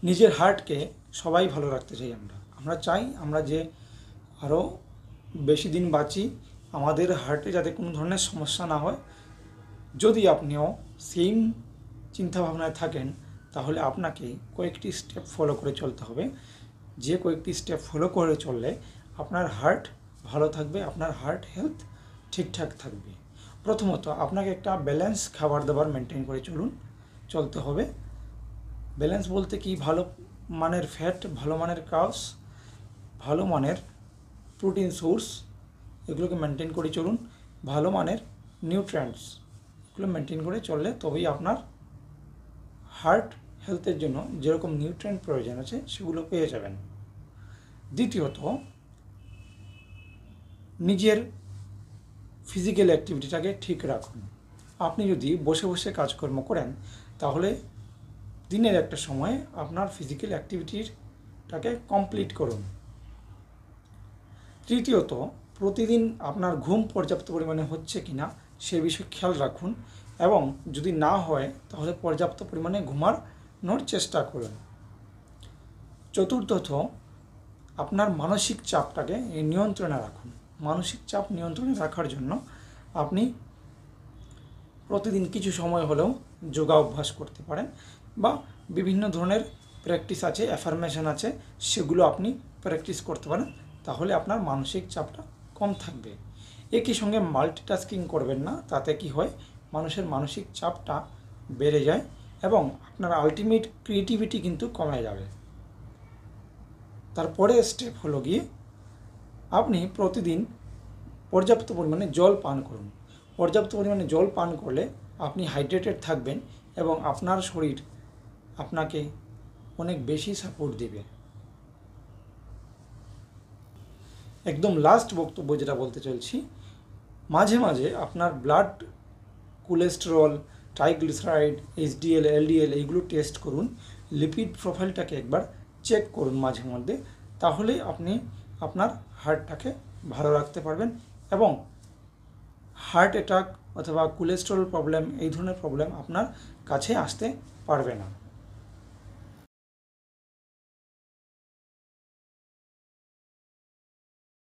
নিজের হার্টকে সবাই ভালো রাখতে চাই। আমরা চাই আমরা যে আরও বেশি দিন বাঁচি, আমাদের হার্টে যাতে কোনো ধরনের সমস্যা না হয়। যদি আপনিও সেম চিন্তাভাবনায় থাকেন তাহলে আপনাকে কয়েকটি স্টেপ ফলো করে চলতে হবে। যে কয়েকটি স্টেপ ফলো করে চললে আপনার হার্ট ভালো থাকবে, আপনার হার্ট হেলথ ঠিকঠাক থাকবে। প্রথমত আপনাকে একটা ব্যালেন্স খাবার দাবার মেনটেন করে চলতে হবে। ব্যালেন্স বলতে কি, ভালো মানের ফ্যাট, ভালো মানের কার্বস, ভালো মানের প্রোটিন সোর্স, এগুলোকে মেনটেন করে চলুন। ভালো মানের নিউট্রিয়েন্টস, এগুলো মেনটেন করে চললে তবেই আপনার হার্ট হেলথের জন্য যেরকম নিউট্রিয়েন্ট প্রয়োজন আছে সেগুলো পেয়ে যাবেন। দ্বিতীয়ত, নিজের ফিজিক্যাল অ্যাক্টিভিটিটাকে ঠিক রাখুন। আপনি যদি বসে বসে কাজকর্ম করেন তাহলে দিনের একটা সময় আপনার ফিজিক্যাল অ্যাক্টিভিটিটাকে কমপ্লিট করুন। তৃতীয়ত, প্রতিদিন আপনার ঘুম পর্যাপ্ত পরিমাণে হচ্ছে কি না সে বিষয়ে খেয়াল রাখুন, এবং যদি না হয় তাহলে পর্যাপ্ত পরিমাণে ঘুমানোর চেষ্টা করুন। চতুর্থত, আপনার মানসিক চাপটাকে নিয়ন্ত্রণে রাখুন। মানসিক চাপ নিয়ন্ত্রণে রাখার জন্য আপনি প্রতিদিন কিছু সময় হলেও যোগা অভ্যাস করতে পারেন, বা বিভিন্ন ধরনের প্র্যাকটিস আছে, অ্যাফার্মেশন আছে, সেগুলো আপনি প্র্যাকটিস করতে পারেন। তাহলে আপনার মানসিক চাপটা কম থাকবে। একই সঙ্গে মাল্টিটাস্কিং করবেন না, তাতে কি হয়, মানুষের মানসিক চাপটা বেড়ে যায় এবং আপনার আলটিমেট ক্রিয়েটিভিটি কিন্তু কমে যাবে। তারপরে স্টেপ হলো গিয়ে আপনি প্রতিদিন পর্যাপ্ত পরিমাণে জল পান করুন। পর্যাপ্ত পরিমাণে জল পান করলে আপনি হাইড্রেটেড থাকবেন এবং আপনার শরীর আপনাকে অনেক বেশি সাপোর্ট দেবে। একদম লাস্ট বক্তব্য যেটা বলতে চলছি, মাঝে মাঝে আপনার blood cholesterol, triglyceride, HDL, LDL এইগুলো টেস্ট করুন। লিপিড প্রোফাইলটাকে একবার চেক করুন মাঝে মধ্যে, তাহলে আপনি আপনার হার্টটাকে ভালো রাখতে পারবেন এবং হার্ট অ্যাটাক অথবা কোলেস্টেরল প্রবলেম, এই ধরনের প্রবলেম আপনার কাছে আসতে পারবে না।